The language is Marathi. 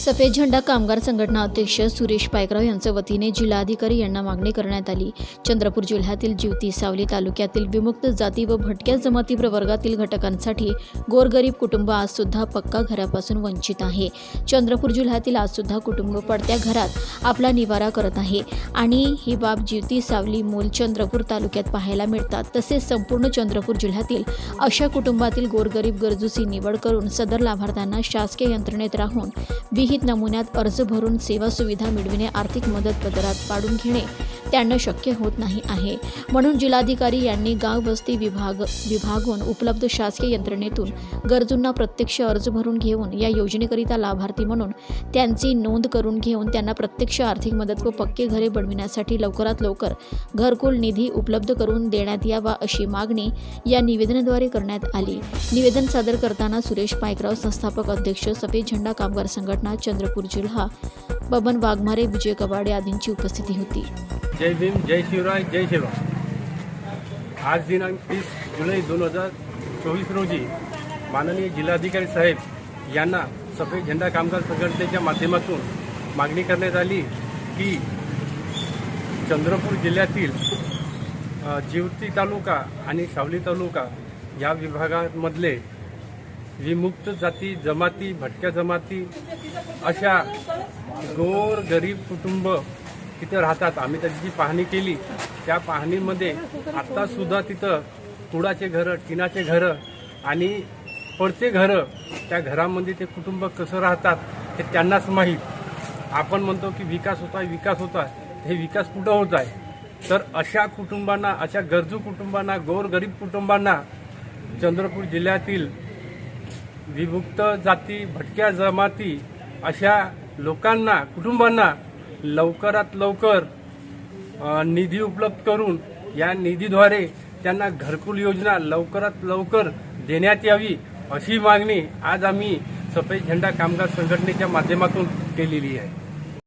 सफेद झेंडा कामगार संघटना अध्यक्ष सुरेश पायकराव यांच्या वतीने जिल्हाधिकारी यांना मागणी करण्यात आली। चंद्रपूर जिल्ह्यातील जिवती सावली तालुक्यातील विमुक्त जाती व भटक्या जमाती प्रवर्गातील घटकांसाठी गोरगरीब कुटुंब आज सुद्धा पक्का घरापासून वंचित आहे। चंद्रपूर जिल्ह्यातील आज सुद्धा कुटुंब पडत्या घरात आपला निवारा करत आहे आणि ही बाब जिवती सावली मूल चंद्रपूर तालुक्यात पाहायला मिळतात। तसेच संपूर्ण चंद्रपूर जिल्ह्यातील अशा कुटुंबातील गोरगरीब गरजूची निवड करून सदर लाभार्थ्यांना शासकीय यंत्रणेत राहून विहित नमुन्यात अर्ज भरून सेवा सुविधा मिळविणे, आर्थिक मदत पदरात पाडून घेणे त्यांना शक्य होत नाही आहे। म्हणून जिल्हाधिकारी यांनी गाव वस्ती विभागून उपलब्ध शासकीय यंत्रणेतून गरजूंना प्रत्यक्ष अर्ज भरून घेऊन या योजनेकरिता लाभार्थी म्हणून त्यांची नोंद करून घेऊन त्यांना प्रत्यक्ष आर्थिक मदत व पक्के घरे बनविण्यासाठी लवकरात लवकर घरकुल निधी उपलब्ध करून देण्यात यावा अशी मागणी या निवेदनाद्वारे करण्यात आली। निवेदन सादर करताना सुरेश पायकराव, संस्थापक अध्यक्ष, सफेद झेंडा कामगार संघटना चंद्रपूर जिल्हा, बबन वाघमारे, विजय कवाडे आदींची उपस्थिती होती। जय भीम, जय शिवराय, जय शिवराय। आज दिनांक 30 जुलै 2024 रोजी माननीय जिल्हाधिकारी साहेब यांना सफेद झेंडा कामगार संघटनेच्या माध्यमातून मागणी करण्यात आली की चंद्रपूर जिल्ह्यातील जिवती तालुका आणि सावली तालुका या विभागामधले विमुक्त जाती जमाती, भटक्या जमाती अशा गोर गरीब कुटुंब तिथं राहतात। आम्ही त्याची पाहणी केली। त्या पाहणीमध्ये आत्तासुद्धा तिथं कुडाचे घरं, टिनाचे घरं आणि पडते घरं, त्या घरामध्ये ते कुटुंब कसं राहतात हे त्यांनाच माहीत। आपण म्हणतो की विकास होत आहे, विकास होत आहे, हे विकास कुठं होत आहे? तर अशा कुटुंबांना, अशा गरजू कुटुंबांना, गोरगरीब कुटुंबांना चंद्रपूर जिल्ह्यातील विमुक्त जाती, भटक्या जमाती अशा लोकांना, कुटुंबांना लवकरात लवकर निधी उपलब्ध करून या निधीद्वारे त्यांना घरकुल योजना लवकरात लवकर देण्यात यावी अशी मागणी आज आम्ही सफेद झेंडा कामगार संघटनेच्या माध्यमातून केलेली आहे।